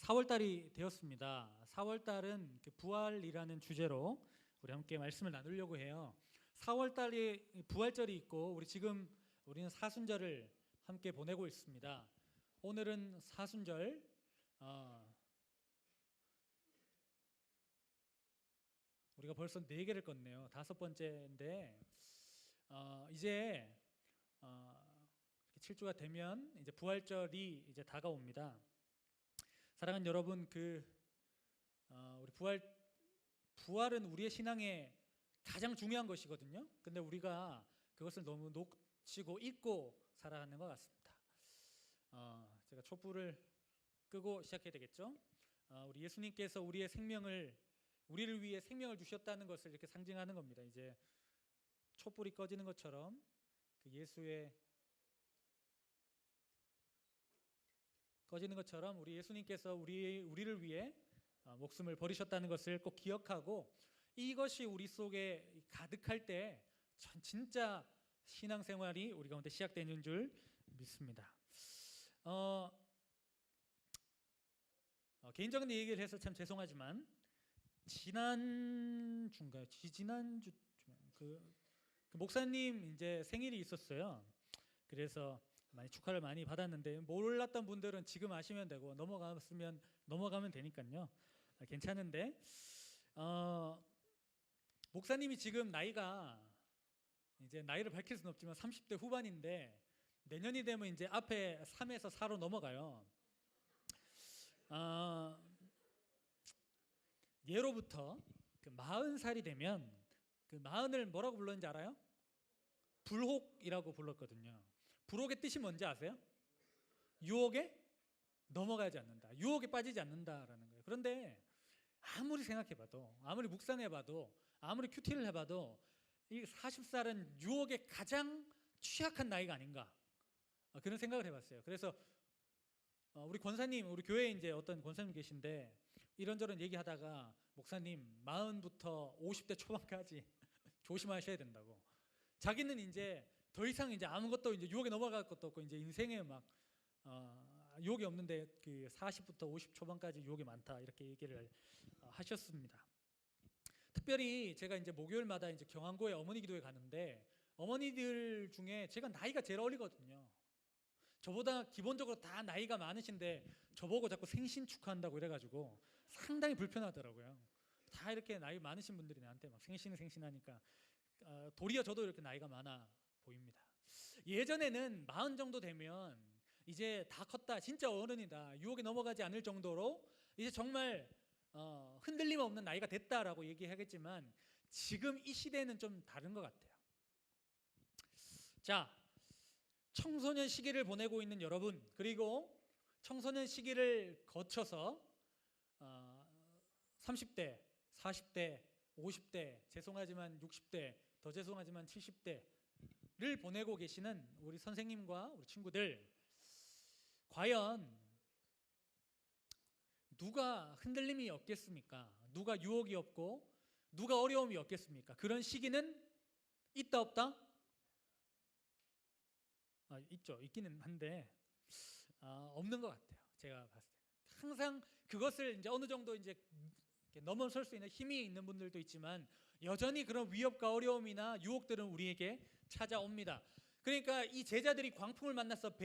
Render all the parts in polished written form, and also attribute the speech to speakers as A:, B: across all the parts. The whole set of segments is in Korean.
A: 4월달이 되었습니다. 4월달은 부활이라는 주제로 우리 함께 말씀을 나누려고 해요. 4월달이 부활절이 있고 우리는 사순절을 함께 보내고 있습니다. 오늘은 사순절 우리가 벌써 4개를 껐네요. 5번째인데 이제 7주가 되면 이제 부활절이 이제 다가옵니다. 사랑하는 여러분, 우리 부활은 우리의 신앙에 가장 중요한 것이거든요. 근데 우리가 그것을 너무 놓치고 잊고 살아가는 것 같습니다. 제가 촛불을 끄고 시작해야 되겠죠. 우리 예수님께서 우리를 위해 생명을 주셨다는 것을 이렇게 상징하는 겁니다. 이제 촛불이 꺼지는 것처럼 우리 예수님께서 우리를 위해 목숨을 버리셨다는 것을 꼭 기억하고, 이것이 우리 속에 가득할 때 진짜 신앙생활이 우리 가운데 시작되는 줄 믿습니다. 개인적인 얘기를 해서 참 죄송하지만 지난주 그 목사님 이제 생일이 있었어요. 그래서 축하를 많이 받았는데 몰랐던 분들은 지금 아시면 되고 넘어가면 되니까요. 괜찮은데 목사님이 지금 이제 나이를 밝힐 수는 없지만 30대 후반인데 내년이 되면 이제 앞에 3에서 4로 넘어가요. 예로부터 40살이 되면 40을 뭐라고 불렀는지 알아요? 불혹이라고 불렀거든요. 불혹의 뜻이 뭔지 아세요? 유혹에 넘어가지 않는다, 유혹에 빠지지 않는다라는 거예요. 그런데 아무리 생각해봐도, 아무리 묵상해봐도, 아무리 큐티를 해봐도 이 40살은 유혹에 가장 취약한 나이가 아닌가, 그런 생각을 해봤어요. 그래서 우리 교회에 이제 어떤 권사님 계신데 이런저런 얘기하다가 목사님 40부터 50대 초반까지 조심하셔야 된다고. 자기는 이제 더 이상 이제 아무것도 이제 유혹에 넘어갈 것도 없고 이제 인생에 유혹이 없는데 40부터 50 초반까지 유혹이 많다, 이렇게 얘기를 하셨습니다. 특별히 제가 이제 목요일마다 이제 경안고에 어머니 기도에 가는데 어머니들 중에 제가 나이가 제일 어리거든요. 저보다 기본적으로 다 나이가 많으신데 저보고 자꾸 생신 축하한다고 이래가지고 상당히 불편하더라고요. 다 이렇게 나이 많으신 분들이 나한테 생신하니까 도리어 저도 이렇게 나이가 많아 보입니다. 예전에는 40 정도 되면 이제 다 컸다, 진짜 어른이다, 유혹에 넘어가지 않을 정도로 이제 정말 흔들림 없는 나이가 됐다라고 얘기하겠지만 지금 이 시대는 좀 다른 것 같아요. 자, 청소년 시기를 보내고 있는 여러분, 그리고 청소년 시기를 거쳐서 30대, 40대, 50대, 죄송하지만 60대, 더 죄송하지만 70대를 보내고 계시는 우리 선생님과 우리 친구들, 과연 누가 흔들림이 없겠습니까? 누가 유혹이 없고 누가 어려움이 없겠습니까? 그런 시기는 있다 없다? 있죠. 있기는 한데 없는 것 같아요. 제가 봤을 때 항상 그것을 이제 어느 정도 이제 넘어설 수 있는 힘이 있는 분들도 있지만 여전히 그런 위협과 어려움이나 유혹들은 우리에게 찾아옵니다. 그러니까 이 제자들이 광풍을 만나서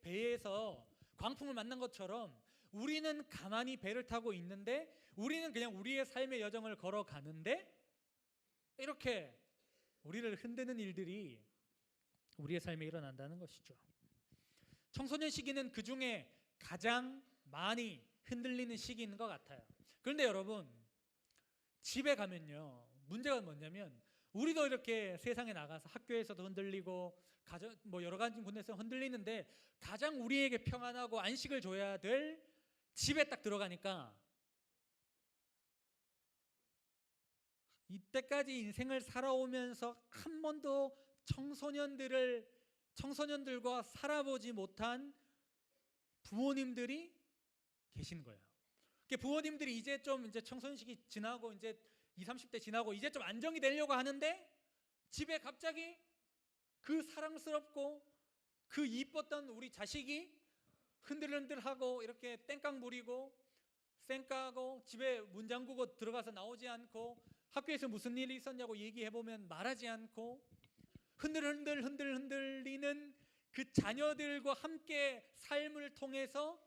A: 배에서 광풍을 만난 것처럼 우리는 가만히 배를 타고 있는데, 우리는 그냥 우리의 삶의 여정을 걸어가는데 이렇게 우리를 흔드는 일들이 우리의 삶에 일어난다는 것이죠. 청소년 시기는 그 중에 가장 많이 흔들리는 시기인 것 같아요. 그런데 여러분, 집에 가면요, 문제가 뭐냐면 우리도 이렇게 세상에 나가서 학교에서도 흔들리고 여러 가지 군데서 흔들리는데 가장 우리에게 평안하고 안식을 줘야 될 집에 딱 들어가니까 이때까지 인생을 살아오면서 한 번도 청소년들과 살아보지 못한 부모님들이 계신 거예요. 부모님들이 이제 청소년 시기 지나고 이제 20, 30대 지나고 이제 좀 안정이 되려고 하는데 집에 갑자기 그 사랑스럽고 그 이뻤던 우리 자식이 흔들흔들하고 이렇게 땡깡 부리고 쌩까고 집에 문 잠그고 들어가서 나오지 않고 학교에서 무슨 일이 있었냐고 얘기해보면 말하지 않고 흔들리는 그 자녀들과 함께 삶을 통해서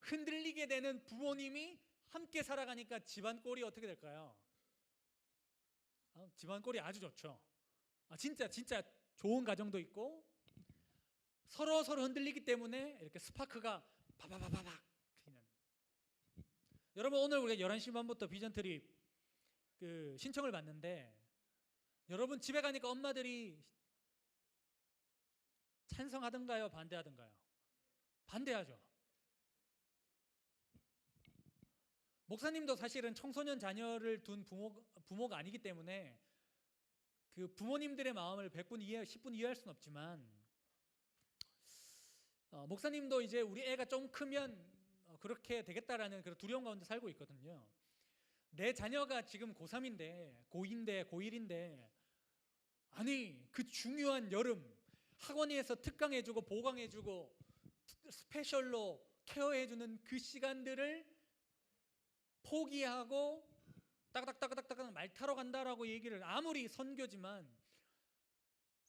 A: 흔들리게 되는 부모님이 함께 살아가니까 집안 꼴이 어떻게 될까요? 집안 꼴이 아주 좋죠. 진짜 좋은 가정도 있고 서로 흔들리기 때문에 이렇게 스파크가 바바바바박 튀는. 여러분 오늘 우리가 11시 반부터 비전 트립 그 신청을 받는데 여러분 집에 가니까 엄마들이 찬성하던가요? 반대하던가요? 반대하죠. 목사님도 사실은 청소년 자녀를 둔 부모가 아니기 때문에 그 부모님들의 마음을 100분 이해, 10분 이해할 수는 없지만 목사님도 이제 우리 애가 좀 크면 그렇게 되겠다라는 그런 두려움 가운데 살고 있거든요. 내 자녀가 지금 고3인데 고2인데 고1인데 아니 그 중요한 여름 학원에서 특강해주고 보강해주고 스페셜로 케어해주는 그 시간들을 포기하고 따그닥따그닥 말 타러 간다라고 얘기를 아무리 선교지만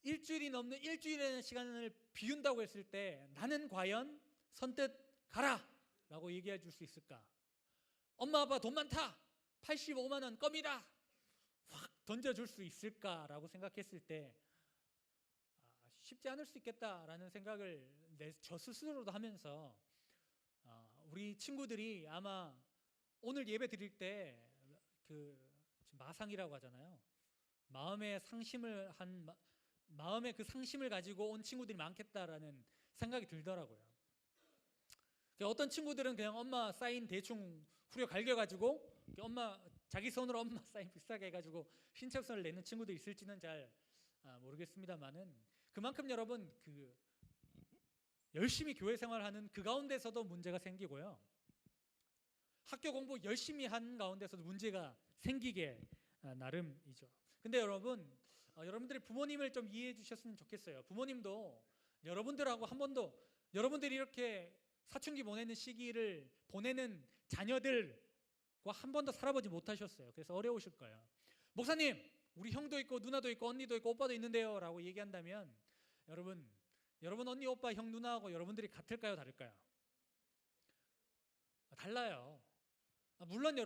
A: 일주일이 넘는 일주일이라는 시간을 비운다고 했을 때 나는 과연 선뜻 가라 라고 얘기해 줄 수 있을까? 엄마 아빠 돈 많다 85만 원 껌이다 확 던져줄 수 있을까라고 생각했을 때 쉽지 않을 수 있겠다라는 생각을 저 스스로도 하면서 우리 친구들이 아마 오늘 예배 드릴 때 그 마상이라고 하잖아요. 마음의 그 상심을 가지고 온 친구들이 많겠다라는 생각이 들더라고요. 어떤 친구들은 그냥 엄마 사인 대충 후려 갈겨가지고 엄마 자기 손으로 엄마 사인 비싸게 해가지고 신청서를 내는 친구도 있을지는 잘 모르겠습니다만은 그만큼 여러분 그 열심히 교회 생활하는 그 가운데서도 문제가 생기고요. 학교 공부 열심히 한 가운데서도 문제가 생기게 나름이죠. 근데 여러분들이 부모님을 좀 이해해 주셨으면 좋겠어요. 부모님도 여러분들하고 한 번도 여러분들이 이렇게 사춘기 보내는 시기를 보내는 자녀들과 한 번도 살아보지 못하셨어요. 그래서 어려우실 거예요. 목사님, 우리 형도 있고 누나도 있고 언니도 있고 오빠도 있는데요 라고 얘기한다면 여러분 언니 오빠 형 누나하고 여러분들이 같을까요 다를까요? 달라요. 물론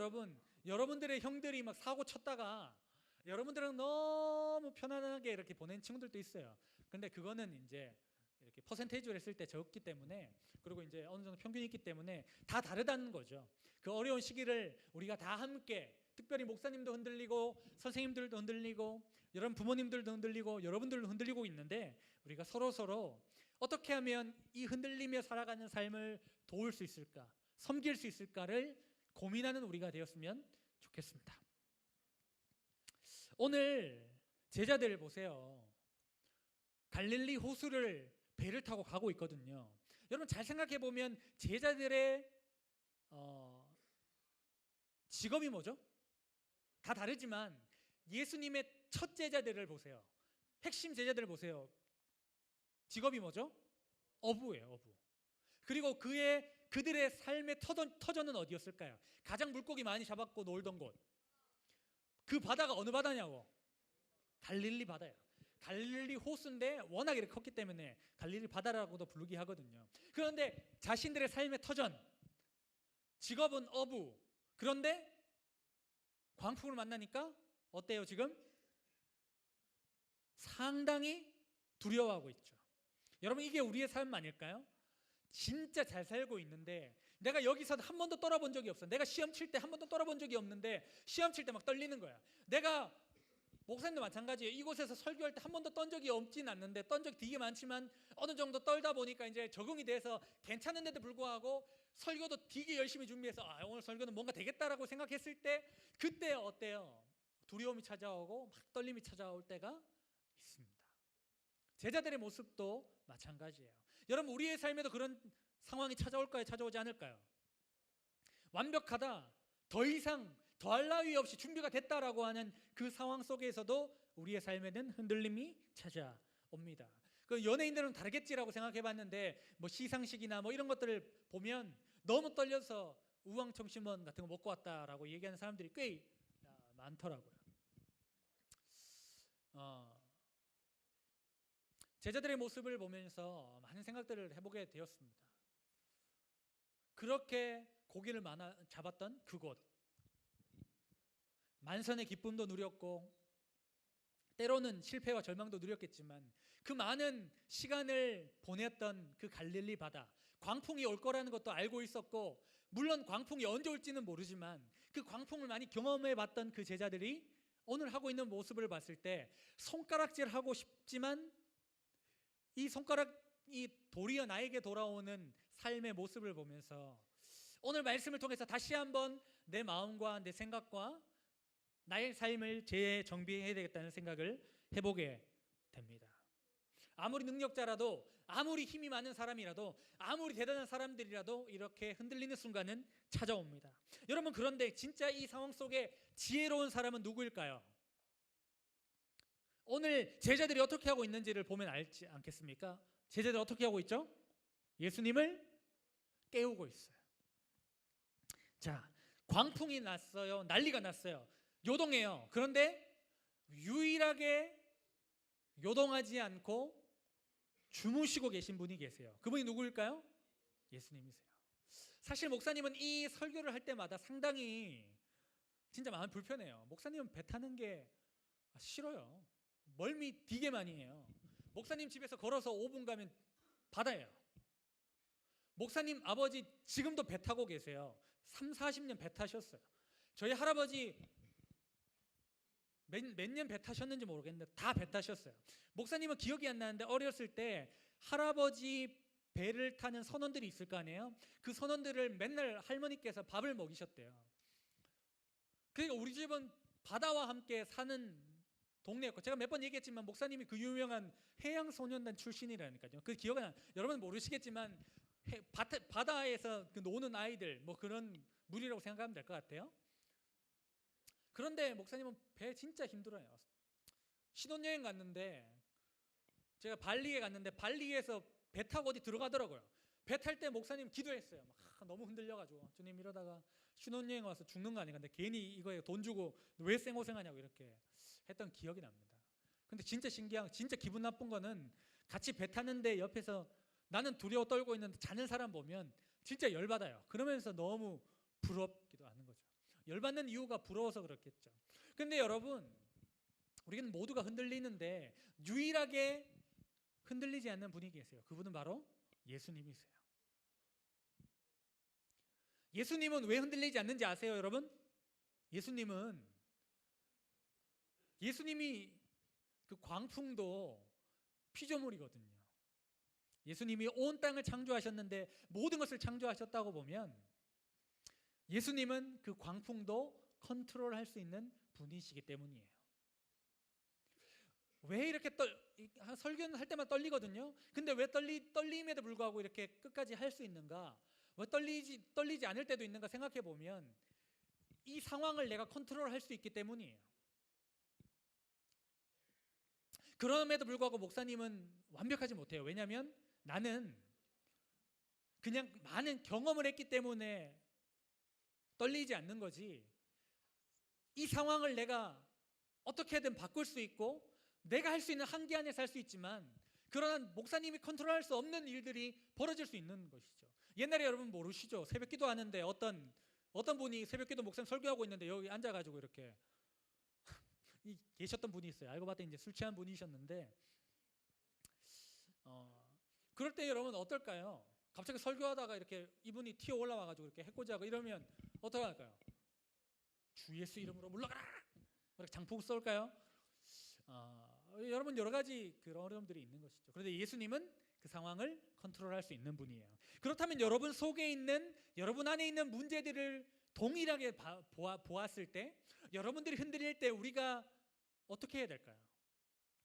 A: 여러분들의 형들이 막 사고 쳤다가 여러분들은 너무 편안하게 이렇게 보낸 친구들도 있어요. 근데 그거는 이제 이렇게 퍼센테이지로 했을 때 적기 때문에 그리고 이제 어느 정도 평균이 있기 때문에 다 다르다는 거죠. 그 어려운 시기를 우리가 다 함께 특별히 목사님도 흔들리고 선생님들도 흔들리고 여러분 부모님들도 흔들리고 여러분들도 흔들리고 있는데 우리가 서로 어떻게 하면 이 흔들리며 살아가는 삶을 도울 수 있을까? 섬길 수 있을까를 고민하는 우리가 되었으면 좋겠습니다. 오늘 제자들 보세요. 갈릴리 호수를 배를 타고 가고 있거든요. 여러분 잘 생각해 보면 제자들의 직업이 뭐죠? 다 다르지만 예수님의 첫 제자들을 보세요. 핵심 제자들을 보세요. 직업이 뭐죠? 어부예요, 어부. 그리고 그들의 삶의 터전은 어디였을까요? 가장 물고기 많이 잡았고 놀던 곳. 그 바다가 어느 바다냐고? 갈릴리 바다예요. 갈릴리 호수인데 워낙 이렇게 컸기 때문에 갈릴리 바다라고도 부르기 하거든요. 그런데 자신들의 삶의 터전, 직업은 어부. 그런데 광풍을 만나니까 어때요 지금? 상당히 두려워하고 있죠. 여러분 이게 우리의 삶 아닐까요? 진짜 잘 살고 있는데 내가 여기서 한 번도 떨어본 적이 없어. 내가 시험 칠 때 한 번도 떨어본 적이 없는데 시험 칠 때 막 떨리는 거야. 내가 목사님도 마찬가지예요. 이곳에서 설교할 때 한 번도 떤 적이 없진 않는데 떤 적이 되게 많지만 어느 정도 떨다 보니까 이제 적응이 돼서 괜찮은데도 불구하고 설교도 되게 열심히 준비해서 오늘 설교는 뭔가 되겠다라고 생각했을 때 그때 어때요? 두려움이 찾아오고 막 떨림이 찾아올 때가 있습니다. 제자들의 모습도 마찬가지예요. 여러분 우리의 삶에도 그런 상황이 찾아올까요? 찾아오지 않을까요? 완벽하다, 더 이상 더할 나위 없이 준비가 됐다라고 하는 그 상황 속에서도 우리의 삶에는 흔들림이 찾아옵니다. 그 연예인들은 다르겠지라고 생각해봤는데 뭐 시상식이나 뭐 이런 것들을 보면 너무 떨려서 우왕청심원 같은 거 먹고 왔다라고 얘기하는 사람들이 꽤 많더라고요. 제자들의 모습을 보면서 많은 생각들을 해보게 되었습니다. 그렇게 고기를 잡았던 그곳, 만선의 기쁨도 누렸고 때로는 실패와 절망도 누렸겠지만 그 많은 시간을 보냈던 그 갈릴리 바다, 광풍이 올 거라는 것도 알고 있었고, 물론 광풍이 언제 올지는 모르지만 그 광풍을 많이 경험해 봤던 그 제자들이 오늘 하고 있는 모습을 봤을 때 손가락질하고 싶지만 이 도리어 나에게 돌아오는 삶의 모습을 보면서 오늘 말씀을 통해서 다시 한번 내 마음과 내 생각과 나의 삶을 재정비해야 되겠다는 생각을 해보게 됩니다. 아무리 능력자라도, 아무리 힘이 많은 사람이라도, 아무리 대단한 사람들이라도 이렇게 흔들리는 순간은 찾아옵니다. 여러분, 그런데 진짜 이 상황 속에 지혜로운 사람은 누구일까요? 오늘 제자들이 어떻게 하고 있는지를 보면 알지 않겠습니까? 제자들이 어떻게 하고 있죠? 예수님을 깨우고 있어요. 자, 광풍이 났어요. 난리가 났어요. 요동해요. 그런데 유일하게 요동하지 않고 주무시고 계신 분이 계세요. 그분이 누구일까요? 예수님이세요. 사실 목사님은 이 설교를 할 때마다 상당히 진짜 마음이 불편해요. 목사님은 배 타는 게 싫어요. 멀미 되게 많이 해요. 목사님 집에서 걸어서 5분 가면 바다예요. 목사님 아버지 지금도 배 타고 계세요. 30-40년 배 타셨어요. 저희 할아버지 몇 년 배 타셨는지 모르겠는데 다 배 타셨어요. 목사님은 기억이 안 나는데 어렸을 때 할아버지 배를 타는 선원들이 있을 거 아니에요. 그 선원들을 맨날 할머니께서 밥을 먹이셨대요. 그러니까 우리 집은 바다와 함께 사는 동네였고, 제가 몇 번 얘기했지만 목사님이 그 유명한 해양소년단 출신이라니까요. 그 기억은 여러분 모르시겠지만 바다에서 그 노는 아이들 뭐 그런 무리라고 생각하면 될 것 같아요. 그런데 목사님은 배 진짜 힘들어요. 신혼여행 갔는데, 제가 발리에 갔는데 발리에서 배 타고 어디 들어가더라고요. 배 탈 때 목사님 기도했어요. 막 너무 흔들려가지고, 주님 이러다가 신혼여행 와서 죽는 거 아닌가, 근데 괜히 이거에 돈 주고 왜 생고생하냐고 이렇게 했던 기억이 납니다. 근데 진짜 신기한, 진짜 기분 나쁜 거는 같이 배 타는데 옆에서 나는 두려워 떨고 있는데 자는 사람 보면 진짜 열받아요. 그러면서 너무 부럽기도 하는 거죠. 열받는 이유가 부러워서 그렇겠죠. 근데 여러분, 우리는 모두가 흔들리는데 유일하게 흔들리지 않는 분이 계세요. 그분은 바로 예수님이세요. 예수님은 왜 흔들리지 않는지 아세요, 여러분? 예수님이 그 광풍도 피조물이거든요. 예수님이 온 땅을 창조하셨는데 모든 것을 창조하셨다고 보면 예수님은 그 광풍도 컨트롤할 수 있는 분이시기 때문이에요. 왜 이렇게 설교는 할 때만 떨리거든요. 근데 왜 떨림에도 불구하고 이렇게 끝까지 할 수 있는가? 왜 떨리지 않을 때도 있는가 생각해 보면 이 상황을 내가 컨트롤할 수 있기 때문이에요. 그럼에도 불구하고 목사님은 완벽하지 못해요. 왜냐하면 나는 그냥 많은 경험을 했기 때문에 떨리지 않는 거지, 이 상황을 내가 어떻게든 바꿀 수 있고 내가 할 수 있는 한계 안에서 할 수 있지만, 그러나 목사님이 컨트롤할 수 없는 일들이 벌어질 수 있는 것이죠. 옛날에 여러분 모르시죠? 새벽기도 하는데 어떤 분이 새벽기도 목사님 설교하고 있는데 여기 앉아가지고 이렇게 계셨던 분이 있어요. 알고 봤더니 이제 술 취한 분이셨는데, 그럴 때 여러분 어떨까요? 갑자기 설교하다가 이렇게 이분이 튀어 올라와가지고 이렇게 해코지하고 이러면 어떻게 할까요? 주 예수 이름으로 물러가라! 이렇게 장풍 쏠까요? 여러분 여러 가지 그런 어려움들이 있는 것이죠. 그런데 예수님은 그 상황을 컨트롤할 수 있는 분이에요. 그렇다면 여러분 속에 있는, 여러분 안에 있는 문제들을 동일하게 보았을 때, 여러분들이 흔들릴 때 우리가 어떻게 해야 될까요?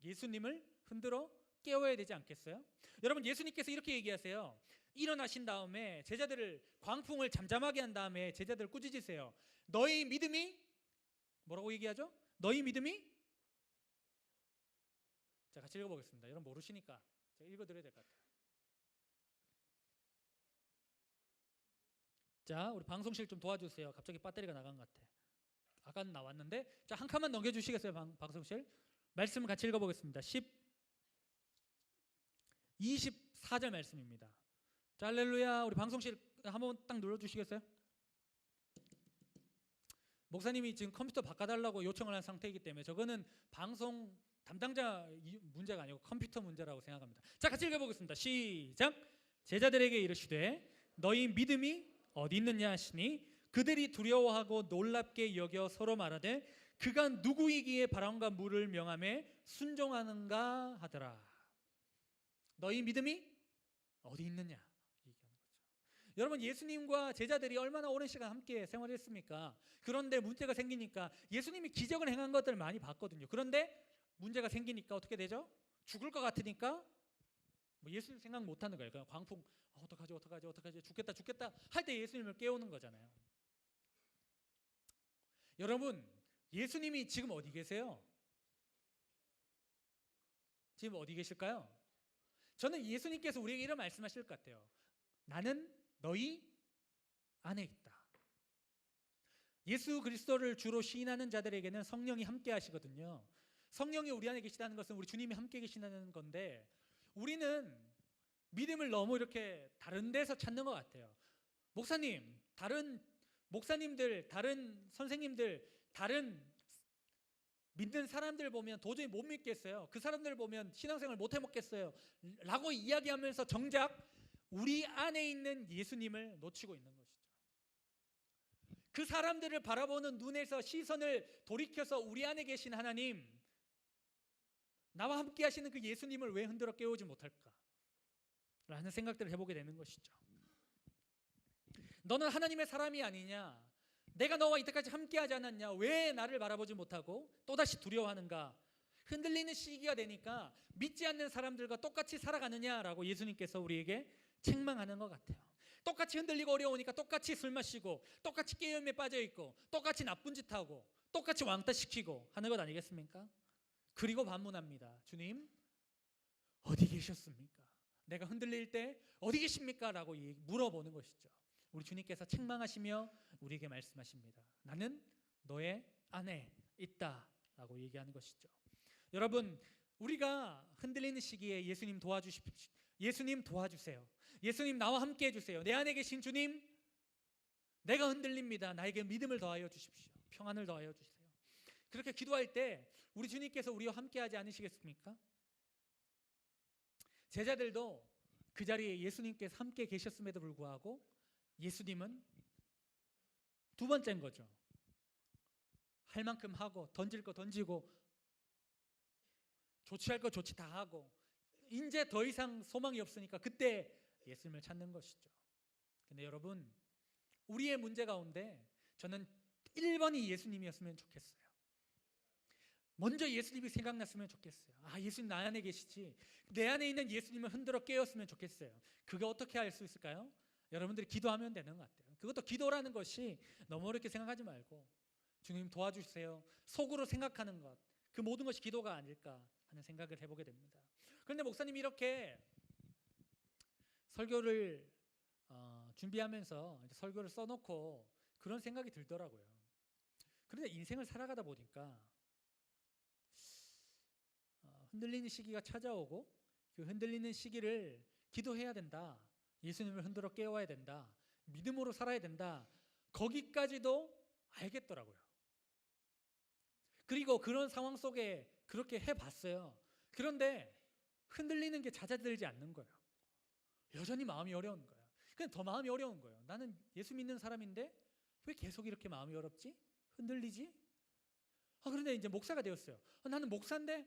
A: 예수님을 흔들어 깨워야 되지 않겠어요? 여러분, 예수님께서 이렇게 얘기하세요. 일어나신 다음에 제자들을, 광풍을 잠잠하게 한 다음에 제자들을 꾸짖으세요. 너희 믿음이 뭐라고 얘기하죠? 너희 믿음이, 자, 같이 읽어보겠습니다. 여러분 모르시니까 제가 읽어드려야 될 것 같아요. 자, 우리 방송실 좀 도와주세요. 갑자기 배터리가 나간 것 같아. 아까는 나왔는데, 자, 한 칸만 넘겨주시겠어요, 방송실? 말씀 같이 읽어보겠습니다. 24절 말씀입니다. 자, 할렐루야. 우리 방송실 한번 딱 눌러주시겠어요? 목사님이 지금 컴퓨터 바꿔달라고 요청을 한 상태이기 때문에 저거는 방송 담당자 문제가 아니고 컴퓨터 문제라고 생각합니다. 자, 같이 읽어보겠습니다. 시작. 제자들에게 이르시되 너희 믿음이 어디 있느냐 하시니 그들이 두려워하고 놀랍게 여겨 서로 말하되 그가 누구이기에 바람과 물을 명함에 순종하는가 하더라. 너희 믿음이 어디 있느냐 얘기하는 거죠. 여러분, 예수님과 제자들이 얼마나 오랜 시간 함께 생활했습니까? 그런데 문제가 생기니까 예수님이 기적을 행한 것들을 많이 봤거든요. 그런데 문제가 생기니까 어떻게 되죠? 죽을 것 같으니까 뭐 예수님 생각 못하는 거예요. 그냥 광풍, 어떡하지 죽겠다 할 때 예수님을 깨우는 거잖아요. 여러분, 예수님이 지금 어디 계세요? 지금 어디 계실까요? 저는 예수님께서 우리에게 이런 말씀하실 것 같아요. 나는 너희 안에 있다. 예수 그리스도를 주로 시인하는 자들에게는 성령이 함께 하시거든요. 성령이 우리 안에 계시다는 것은 우리 주님이 함께 계시다는 건데, 우리는 믿음을 너무 이렇게 다른 데서 찾는 것 같아요. 목사님, 다른 목사님들, 다른 선생님들, 다른 믿는 사람들 보면 도저히 못 믿겠어요. 그 사람들 보면 신앙생활 못 해먹겠어요 라고 이야기하면서 정작 우리 안에 있는 예수님을 놓치고 있는 것이죠. 그 사람들을 바라보는 눈에서 시선을 돌이켜서 우리 안에 계신 하나님, 나와 함께 하시는 그 예수님을 왜 흔들어 깨우지 못할까 라는 생각들을 해보게 되는 것이죠. 너는 하나님의 사람이 아니냐, 내가 너와 이때까지 함께하지 않았냐, 왜 나를 바라보지 못하고 또다시 두려워하는가. 흔들리는 시기가 되니까 믿지 않는 사람들과 똑같이 살아가느냐라고 예수님께서 우리에게 책망하는 것 같아요. 똑같이 흔들리고 어려우니까 똑같이 술 마시고 똑같이 게임에 빠져있고 똑같이 나쁜 짓 하고 똑같이 왕따 시키고 하는 것 아니겠습니까? 그리고 반문합니다. 주님, 어디 계셨습니까? 내가 흔들릴 때 어디 계십니까? 라고 물어보는 것이죠. 우리 주님께서 책망하시며 우리에게 말씀하십니다. 나는 너의 안에 있다 라고 얘기하는 것이죠. 여러분, 우리가 흔들리는 시기에 예수님 도와주십시오. 예수님 도와주세요. 예수님 나와 함께 해주세요. 내 안에 계신 주님, 내가 흔들립니다. 나에게 믿음을 더하여 주십시오. 평안을 더하여 주세요. 그렇게 기도할 때 우리 주님께서 우리와 함께 하지 않으시겠습니까? 제자들도 그 자리에 예수님께서 함께 계셨음에도 불구하고 예수님은 두 번째인 거죠. 할 만큼 하고 던질 거 던지고 조치할 거 조치 다 하고 이제 더 이상 소망이 없으니까 그때 예수님을 찾는 것이죠. 근데 여러분, 우리의 문제 가운데 저는 1번이 예수님이었으면 좋겠어요. 먼저 예수님이 생각났으면 좋겠어요. 아, 예수님 나 안에 계시지. 내 안에 있는 예수님을 흔들어 깨웠으면 좋겠어요. 그게 어떻게 할 수 있을까요? 여러분들이 기도하면 되는 것 같아요. 그것도 기도라는 것이 너무 어렵게 생각하지 말고 주님 도와주세요. 속으로 생각하는 것, 그 모든 것이 기도가 아닐까 하는 생각을 해보게 됩니다. 그런데 목사님이 이렇게 설교를 준비하면서 이제 설교를 써놓고 그런 생각이 들더라고요. 그런데 인생을 살아가다 보니까 흔들리는 시기가 찾아오고 그 흔들리는 시기를 기도해야 된다. 예수님을 흔들어 깨워야 된다. 믿음으로 살아야 된다. 거기까지도 알겠더라고요. 그리고 그런 상황 속에 그렇게 해봤어요. 그런데 흔들리는 게 잦아들지 않는 거예요. 여전히 마음이 어려운 거예요. 그냥 더 마음이 어려운 거예요. 나는 예수 믿는 사람인데 왜 계속 이렇게 마음이 어렵지? 흔들리지? 그런데 이제 목사가 되었어요. 나는 목사인데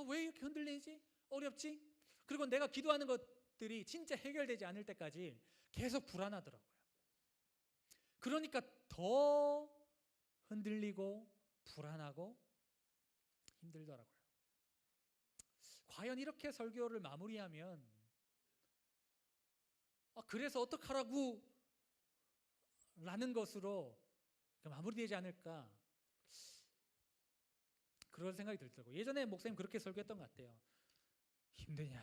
A: 왜 이렇게 흔들리지? 어렵지? 그리고 내가 기도하는 것들이 진짜 해결되지 않을 때까지 계속 불안하더라고요. 그러니까 더 흔들리고 불안하고 힘들더라고요. 과연 이렇게 설교를 마무리하면 그래서 어떡하라고 라는 것으로 마무리되지 않을까, 그런 생각이 들더라고요. 예전에 목사님 그렇게 설교했던 것 같아요. 힘드냐?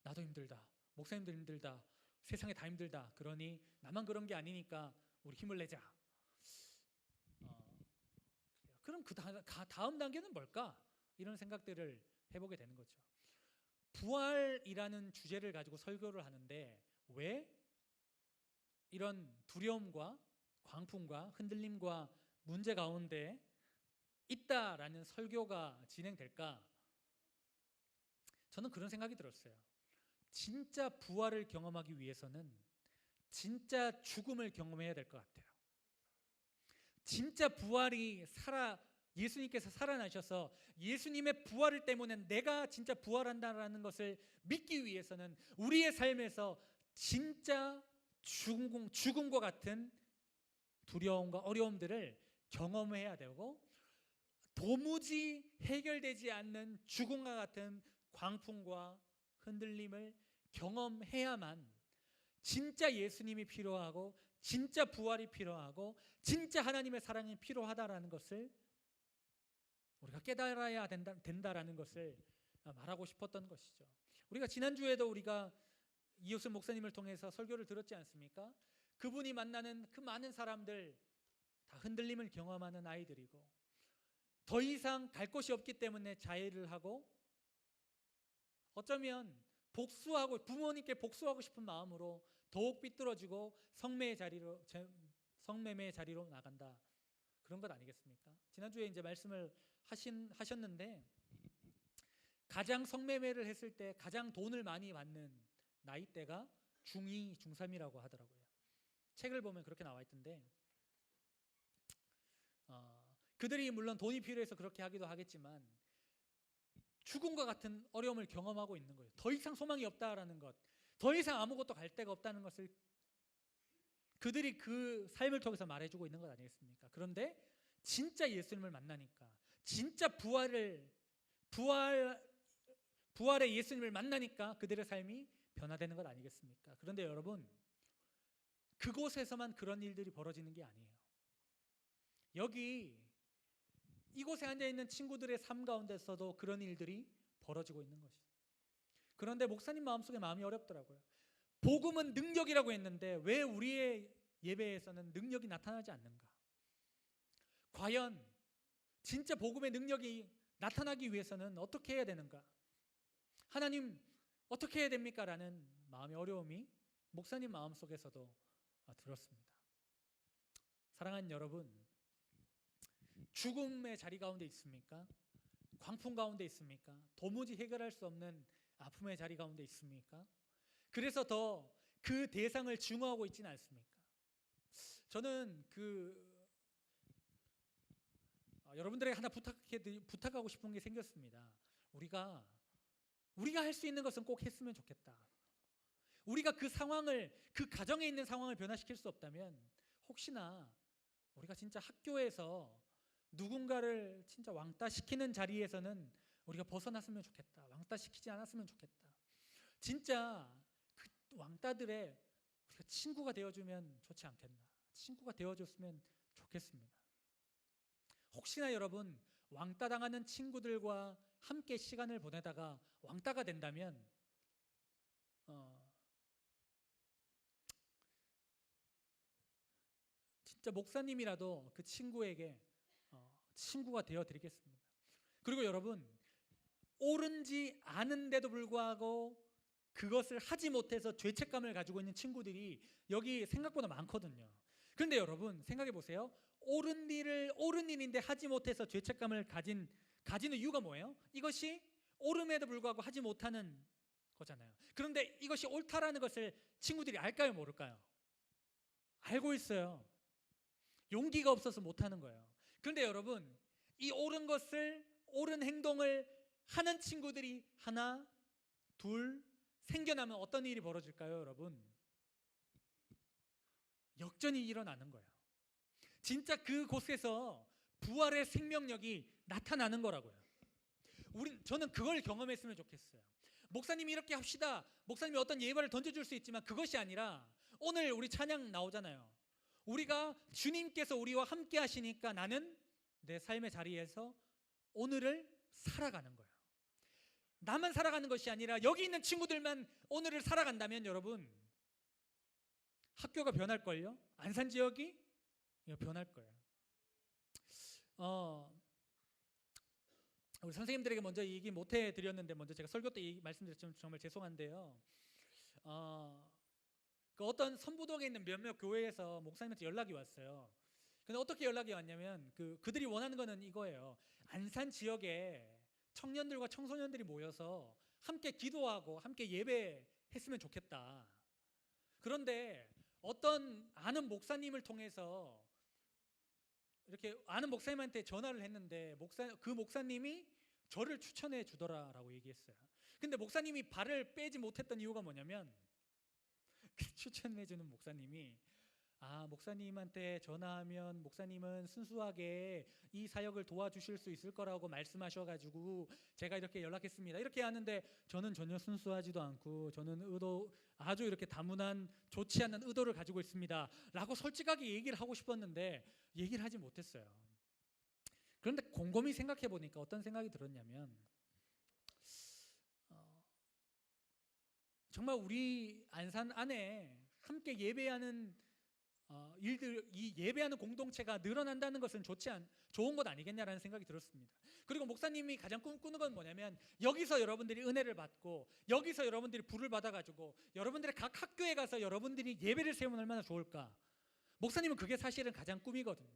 A: 나도 힘들다. 목사님도 힘들다. 세상에 다 힘들다. 그러니 나만 그런 게 아니니까 우리 힘을 내자. 그럼 그 다음 단계는 뭘까? 이런 생각들을 해보게 되는 거죠. 부활이라는 주제를 가지고 설교를 하는데 왜 이런 두려움과 광풍과 흔들림과 문제 가운데 있다라는 설교가 진행될까? 저는 그런 생각이 들었어요. 진짜 부활을 경험하기 위해서는 진짜 죽음을 경험해야 될 것 같아요. 진짜 부활이 예수님께서 살아나셔서 예수님의 부활을 때문에 내가 진짜 부활한다라는 것을 믿기 위해서는 우리의 삶에서 진짜 죽음과 같은 두려움과 어려움들을 경험해야 되고, 도무지 해결되지 않는 죽음과 같은 광풍과 흔들림을 경험해야만 진짜 예수님이 필요하고 진짜 부활이 필요하고 진짜 하나님의 사랑이 필요하다라는 것을 우리가 깨달아야 된다라는 것을 말하고 싶었던 것이죠. 우리가 지난주에도 우리가 이효순 목사님을 통해서 설교를 들었지 않습니까? 그분이 만나는 그 많은 사람들 다 흔들림을 경험하는 아이들이고, 더 이상 갈 곳이 없기 때문에 자해를 하고, 어쩌면 부모님께 복수하고 싶은 마음으로 더욱 삐뚤어지고 성매매의 자리로 나간다. 그런 것 아니겠습니까? 지난주에 이제 말씀을 하셨는데, 가장 성매매를 했을 때 가장 돈을 많이 받는 나이대가 중2, 중3이라고 하더라고요. 책을 보면 그렇게 나와 있던데, 그들이 물론 돈이 필요해서 그렇게 하기도 하겠지만 죽음과 같은 어려움을 경험하고 있는 거예요. 더 이상 소망이 없다라는 것, 더 이상 아무것도 갈 데가 없다는 것을 그들이 그 삶을 통해서 말해주고 있는 것 아니겠습니까? 그런데 진짜 예수님을 만나니까, 진짜 부활의 예수님을 만나니까 그들의 삶이 변화되는 것 아니겠습니까? 그런데 여러분, 그곳에서만 그런 일들이 벌어지는 게 아니에요. 이곳에 앉아있는 친구들의 삶 가운데서도 그런 일들이 벌어지고 있는 것이죠. 그런데 목사님 마음속에 마음이 어렵더라고요. 복음은 능력이라고 했는데 왜 우리의 예배에서는 능력이 나타나지 않는가? 과연 진짜 복음의 능력이 나타나기 위해서는 어떻게 해야 되는가? 하나님 어떻게 해야 됩니까? 라는 마음의 어려움이 목사님 마음속에서도 들었습니다. 사랑하는 여러분, 죽음의 자리 가운데 있습니까? 광풍 가운데 있습니까? 도무지 해결할 수 없는 아픔의 자리 가운데 있습니까? 그래서 더 그 대상을 증오하고 있지는 않습니까? 저는 여러분들에게 하나 부탁하고 싶은 게 생겼습니다. 우리가 할 수 있는 것은 꼭 했으면 좋겠다. 우리가 그 가정에 있는 상황을 변화시킬 수 없다면 혹시나 우리가 진짜 학교에서 누군가를 진짜 왕따시키는 자리에서는 우리가 벗어났으면 좋겠다. 왕따시키지 않았으면 좋겠다. 진짜 그 왕따들의 우리가 친구가 되어주면 좋지 않겠나. 친구가 되어줬으면 좋겠습니다. 혹시나 여러분 왕따당하는 친구들과 함께 시간을 보내다가 왕따가 된다면 진짜 목사님이라도 그 친구에게 친구가 되어드리겠습니다. 그리고 여러분, 옳은지 아는데도 불구하고 그것을 하지 못해서 죄책감을 가지고 있는 친구들이 여기 생각보다 많거든요. 그런데 여러분 생각해 보세요. 옳은 일인데 하지 못해서 죄책감을 가지는 이유가 뭐예요? 이것이 옳음에도 불구하고 하지 못하는 거잖아요. 그런데 이것이 옳다라는 것을 친구들이 알까요, 모를까요? 알고 있어요. 용기가 없어서 못하는 거예요. 그런데 여러분, 이 옳은 행동을 하는 친구들이 하나, 둘 생겨나면 어떤 일이 벌어질까요, 여러분? 역전이 일어나는 거예요. 진짜 그곳에서 부활의 생명력이 나타나는 거라고요. 저는 그걸 경험했으면 좋겠어요. 목사님이 이렇게 합시다. 목사님이 어떤 예발을 던져줄 수 있지만 그것이 아니라, 오늘 우리 찬양 나오잖아요. 우리가 주님께서 우리와 함께 하시니까 나는 내 삶의 자리에서 오늘을 살아가는 거예요. 나만 살아가는 것이 아니라 여기 있는 친구들만 오늘을 살아간다면 여러분, 학교가 변할걸요? 안산 지역이 변할 거예요. 우리 선생님들에게 먼저 얘기 못 해드렸는데 먼저 제가 설교 때 말씀드렸지만 정말 죄송한데요. 그 어떤 선부동에 있는 몇몇 교회에서 목사님한테 연락이 왔어요. 근데 어떻게 연락이 왔냐면 그들이 원하는 거는 이거예요. 안산 지역에 청년들과 청소년들이 모여서 함께 기도하고 함께 예배했으면 좋겠다. 그런데 어떤 아는 목사님을 통해서 이렇게 아는 목사님한테 전화를 했는데 그 목사님이 저를 추천해 주더라라고 얘기했어요. 근데 목사님이 발을 빼지 못했던 이유가 뭐냐면 추천해 주는 목사님이 목사님한테 전화하면 목사님은 순수하게 이 사역을 도와주실 수 있을 거라고 말씀하셔가지고 제가 이렇게 연락했습니다. 이렇게 하는데 저는 전혀 순수하지도 않고 저는 아주 이렇게 다문한 좋지 않은 의도를 가지고 있습니다 라고 솔직하게 얘기를 하고 싶었는데 얘기를 하지 못했어요. 그런데 곰곰이 생각해 보니까 어떤 생각이 들었냐면 정말 우리 안산 안에 함께 예배하는 이 예배하는 공동체가 늘어난다는 것은 좋은 것 아니겠냐라는 생각이 들었습니다. 그리고 목사님이 가장 꿈꾸는 건 뭐냐면 여기서 여러분들이 은혜를 받고 여기서 여러분들이 불을 받아가지고 여러분들의 각 학교에 가서 여러분들이 예배를 세우면 얼마나 좋을까. 목사님은 그게 사실은 가장 꿈이거든요.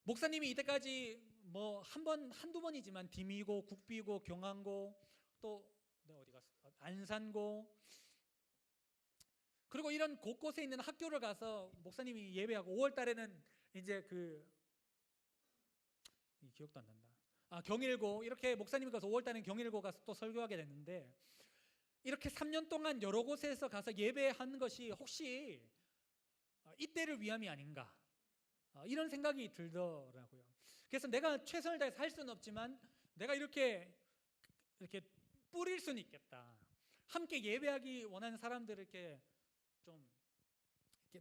A: 목사님이 이때까지 뭐 한두 번이지만 디미고, 국비고, 경안고, 또 어디 갔어? 안산고, 그리고 이런 곳곳에 있는 학교를 가서 목사님이 예배하고 5월 달에는 이제 기억도 안 난다. 경일고, 이렇게 목사님이 가서 5월 달에는 경일고 가서 또 설교하게 됐는데 이렇게 3년 동안 여러 곳에서 가서 예배하는 것이 혹시 이때를 위함이 아닌가 이런 생각이 들더라고요. 그래서 내가 최선을 다해서 할 수는 없지만 내가 이렇게 뿌릴 수는 있겠다. 함께 예배하기 원하는 사람들을 이렇게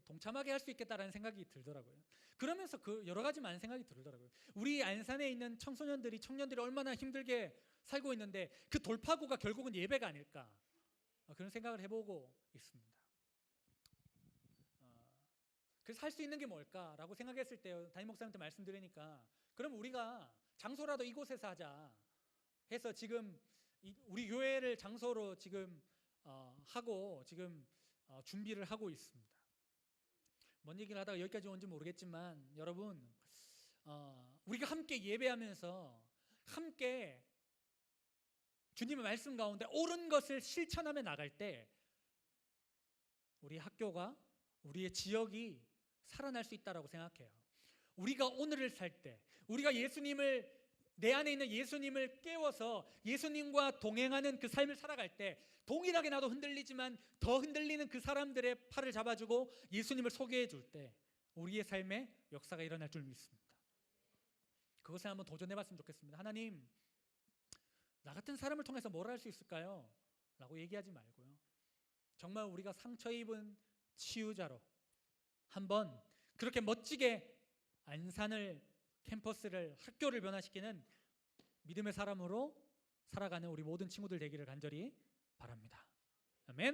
A: 동참하게 할 수 있겠다라는 생각이 들더라고요. 그러면서 여러 가지 많은 생각이 들더라고요. 우리 안산에 있는 청년들이 얼마나 힘들게 살고 있는데 그 돌파구가 결국은 예배가 아닐까 그런 생각을 해보고 있습니다. 그래서 할 수 있는 게 뭘까라고 생각했을 때 담임 목사님한테 말씀드리니까 그럼 우리가 장소라도 이곳에서 하자 해서 지금 우리 교회를 장소로 지금 하고 지금 준비를 하고 있습니다. 뭔 얘기를 하다가 여기까지 온지 모르겠지만 여러분 우리가 함께 예배하면서 함께 주님의 말씀 가운데 옳은 것을 실천하며 나갈 때 우리 학교가 우리의 지역이 살아날 수 있다고 생각해요. 우리가 오늘을 살 때 우리가 내 안에 있는 예수님을 깨워서 예수님과 동행하는 그 삶을 살아갈 때 동일하게 나도 흔들리지만 더 흔들리는 그 사람들의 팔을 잡아주고 예수님을 소개해 줄 때 우리의 삶에 역사가 일어날 줄 믿습니다. 그것을 한번 도전해 봤으면 좋겠습니다. 하나님, 나 같은 사람을 통해서 뭘 할 수 있을까요? 라고 얘기하지 말고요. 정말 우리가 상처 입은 치유자로 한번 그렇게 멋지게 안산을 캠퍼스를 학교를 변화시키는 믿음의 사람으로 살아가는 우리 모든 친구들 되기를 간절히 바랍니다. 아멘.